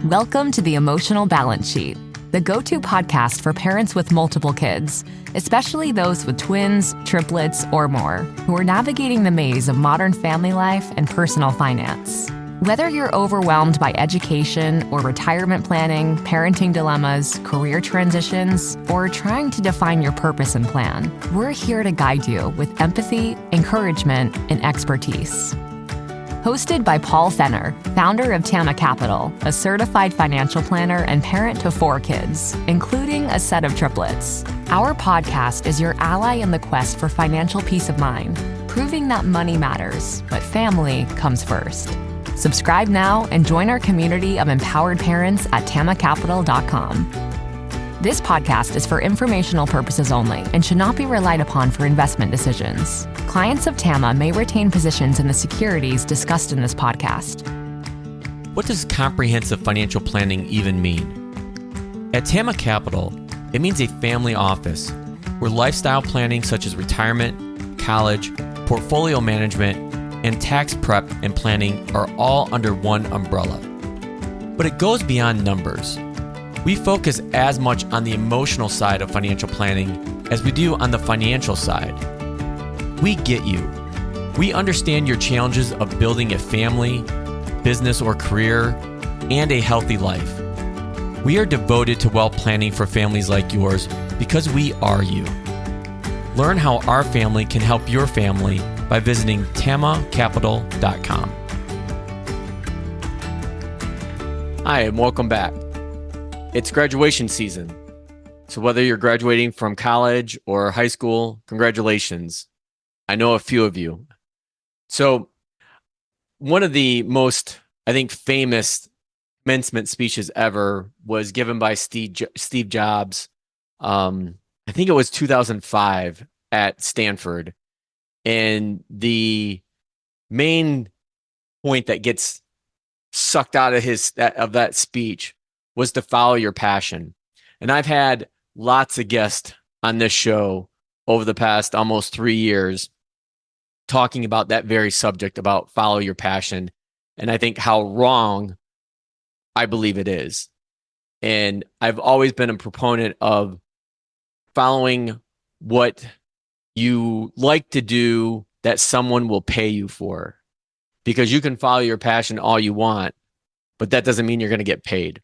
Welcome to the Emotional Balance Sheet, the go-to podcast for parents with multiple kids, especially those with twins, triplets, or more, who are navigating the maze of modern family life and personal finance. Whether you're overwhelmed by education or retirement planning, parenting dilemmas, career transitions, or trying to define your purpose and plan, we're here to guide you with empathy, encouragement, and expertise. Hosted by Paul Fenner, founder of Tama Capital, a certified financial planner and parent to 4 kids, including a set of triplets. Our podcast is your ally in the quest for financial peace of mind, proving that money matters, but family comes first. Subscribe now and join our community of empowered parents at tamacapital.com. This podcast is for informational purposes only and should not be relied upon for investment decisions. Clients of Tama may retain positions in the securities discussed in this podcast. What does comprehensive financial planning even mean? At Tama Capital, it means a family office where lifestyle planning such as retirement, college, portfolio management, and tax prep and planning are all under one umbrella. But it goes beyond numbers. We focus as much on the emotional side of financial planning as we do on the financial side. We get you. We understand your challenges of building a family, business or career, and a healthy life. We are devoted to wealth planning for families like yours because we are you. Learn how our family can help your family by visiting tamacapital.com. Hi, and welcome back. It's graduation season. So whether you're graduating from college or high school, congratulations. I know a few of you. So one of the most, I think, famous commencement speeches ever was given by Steve Jobs. I think it was 2005 at Stanford. And the main point that gets sucked out of that speech was to follow your passion. And I've had lots of guests on this show over the past almost 3 years talking about that very subject, about follow your passion. And I think how wrong I believe it is. And I've always been a proponent of following what you like to do that someone will pay you for. Because you can follow your passion all you want, but that doesn't mean you're going to get paid.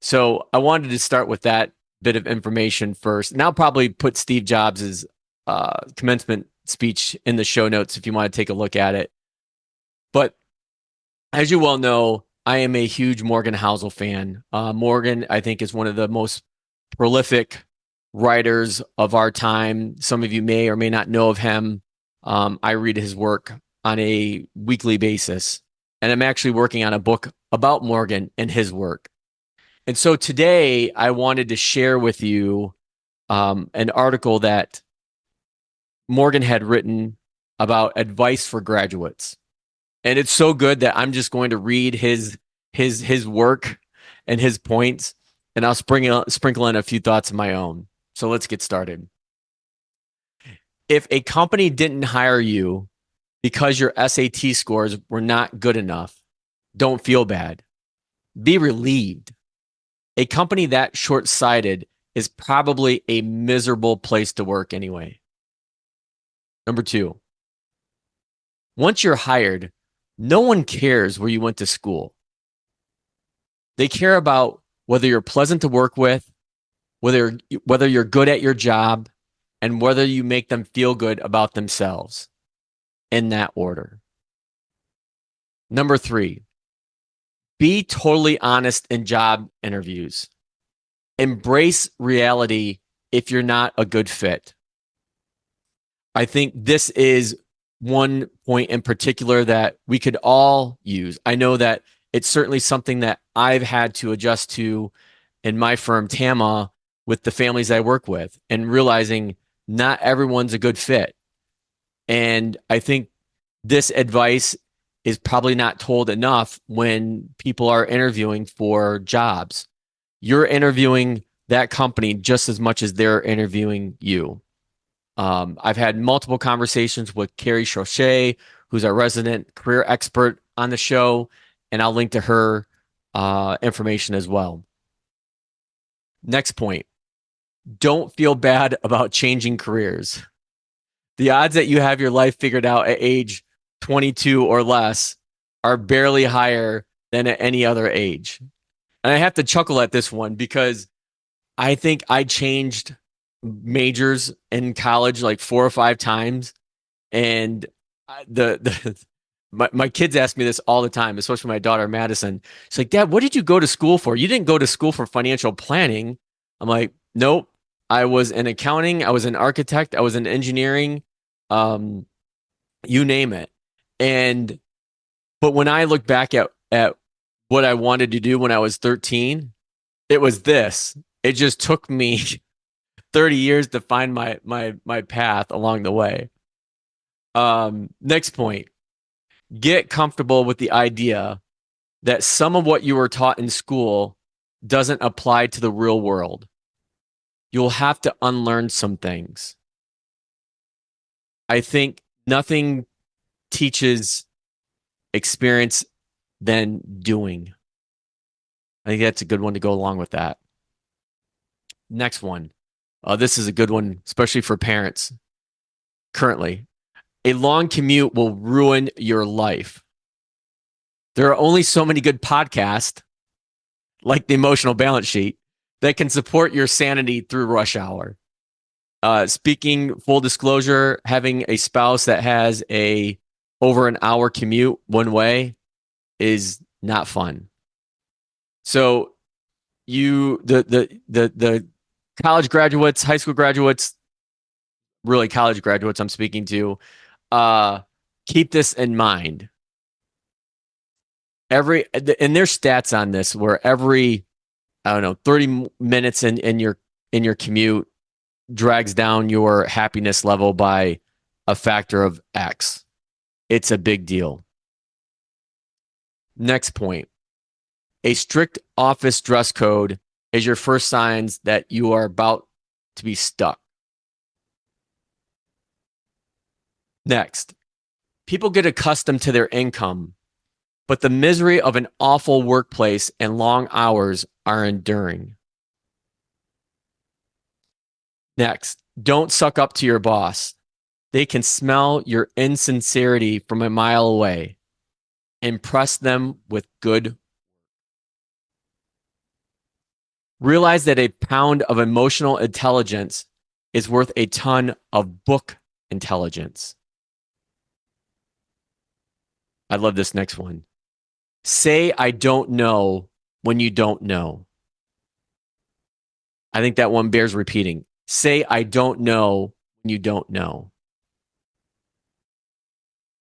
So I wanted to start with that bit of information first. And I'll probably put Steve Jobs' commencement speech in the show notes if you want to take a look at it. But as you well know, I am a huge Morgan Housel fan. Morgan, I think, is one of the most prolific writers of our time. Some of you may or may not know of him. I read his work on a weekly basis. And I'm actually working on a book about Morgan and his work. And so today I wanted to share with you an article that Morgan had written about advice for graduates. And it's so good that I'm just going to read his work and his points, and I'll sprinkle in a few thoughts of my own. So let's get started. If a company didn't hire you because your SAT scores were not good enough, don't feel bad. Be relieved. A company that short-sighted is probably a miserable place to work anyway. Number 2, once you're hired, no one cares where you went to school. They care about whether you're pleasant to work with, whether you're good at your job, and whether you make them feel good about themselves. In that order. Number 3, be totally honest in job interviews. Embrace reality if you're not a good fit. I think this is one point in particular that we could all use. I know that it's certainly something that I've had to adjust to in my firm, Tama, with the families I work with, and realizing not everyone's a good fit. And I think this advice is probably not told enough when people are interviewing for jobs. You're interviewing that company just as much as they're interviewing you. I've had multiple conversations with Carrie Chauchet, who's our resident career expert on the show, and I'll link to her information as well. Next point. Don't feel bad about changing careers. The odds that you have your life figured out at age 22 or less are barely higher than at any other age. And I have to chuckle at this one because I think I changed majors in college like 4 or 5 times. And my kids ask me this all the time, especially my daughter, Madison. She's like, Dad, what did you go to school for? You didn't go to school for financial planning. I'm like, nope. I was in accounting. I was an architect. I was in engineering. You name it. But when I look back at what I wanted to do when I was 13, it was this. It just took me 30 years to find my path along the way. Next point. Get comfortable with the idea that some of what you were taught in school doesn't apply to the real world. You'll have to unlearn some things. I think nothing teaches experience than doing. I think that's a good one to go along with that. Next one. This is a good one, especially for parents currently. A long commute will ruin your life. There are only so many good podcasts, like the Emotional Balance Sheet, that can support your sanity through rush hour. Speaking full disclosure, having a spouse that has a over an hour commute one way is not fun. So the college graduates, high school graduates, really college graduates I'm speaking to, keep this in mind. And there's stats on this where every, 30 minutes in your commute drags down your happiness level by a factor of X. It's a big deal. Next point. A strict office dress code is your first signs that you are about to be stuck. Next, people get accustomed to their income, but the misery of an awful workplace and long hours are enduring. Next, don't suck up to your boss. They can smell your insincerity from a mile away. Impress them with good. Realize that a pound of emotional intelligence is worth a ton of book intelligence. I love this next one. Say, I don't know when you don't know. I think that one bears repeating. Say, I don't know when you don't know.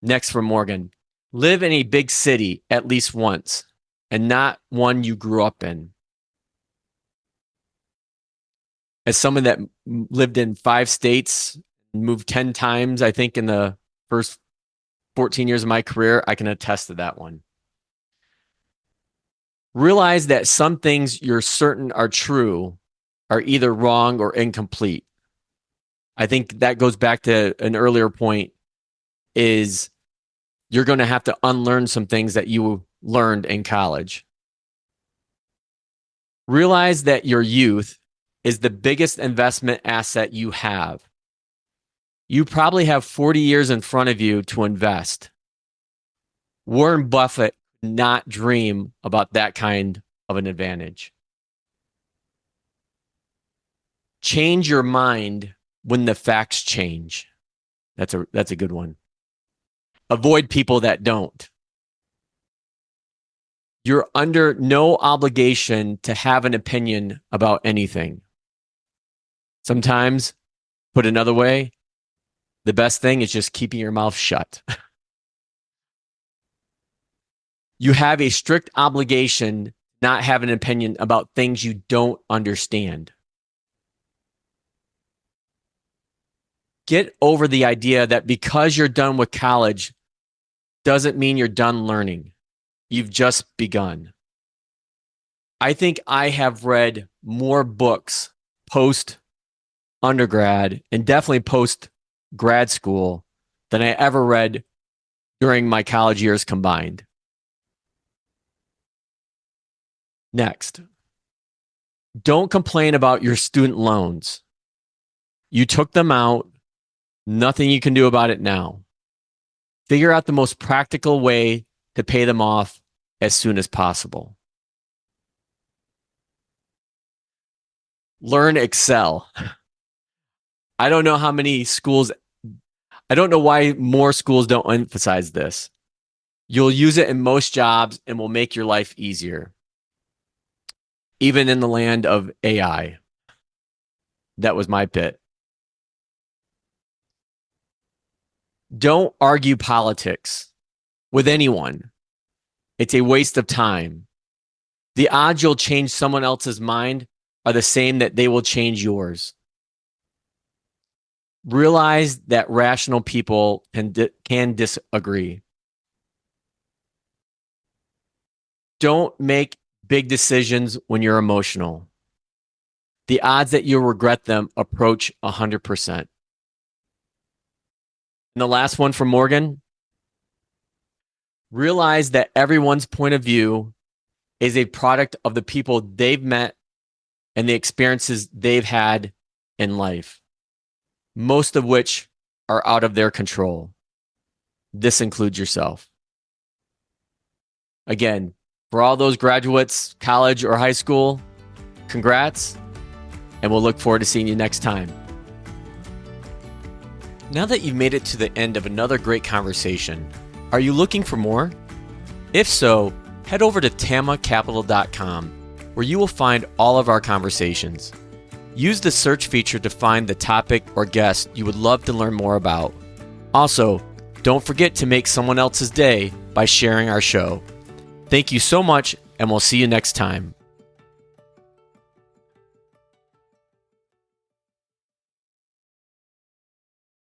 Next from Morgan. Live in a big city at least once and not one you grew up in. As someone that lived in 5 states, moved 10 times, I think, in the first 14 years of my career, I can attest to that one. Realize that some things you're certain are true are either wrong or incomplete. I think that goes back to an earlier point, is you're going to have to unlearn some things that you learned in college. Realize that your youth is the biggest investment asset you have. You probably have 40 years in front of you to invest. Warren Buffett could not dream about that kind of an advantage. Change your mind when the facts change. That's a good one. Avoid people that don't. You're under no obligation to have an opinion about anything. Sometimes, put another way, the best thing is just keeping your mouth shut. You have a strict obligation to not have an opinion about things you don't understand. Get over the idea that because you're done with college doesn't mean you're done learning. You've just begun. I think I have read more books post undergrad and definitely post grad school than I ever read during my college years combined. Next, don't complain about your student loans. You took them out. Nothing you can do about it now. Figure out the most practical way to pay them off as soon as possible. Learn Excel. I don't know why more schools don't emphasize this. You'll use it in most jobs and will make your life easier. Even in the land of AI. That was my bit. Don't argue politics with anyone. It's a waste of time. The odds you'll change someone else's mind are the same that they will change yours. Realize that rational people can disagree. Don't make big decisions when you're emotional. The odds that you'll regret them approach 100%. And the last one from Morgan, realize that everyone's point of view is a product of the people they've met and the experiences they've had in life, most of which are out of their control. This includes yourself. Again, for all those graduates, college or high school, congrats, and we'll look forward to seeing you next time. Now that you've made it to the end of another great conversation, are you looking for more? If so, head over to tamacapital.com, where you will find all of our conversations. Use the search feature to find the topic or guest you would love to learn more about. Also, don't forget to make someone else's day by sharing our show. Thank you so much, and we'll see you next time.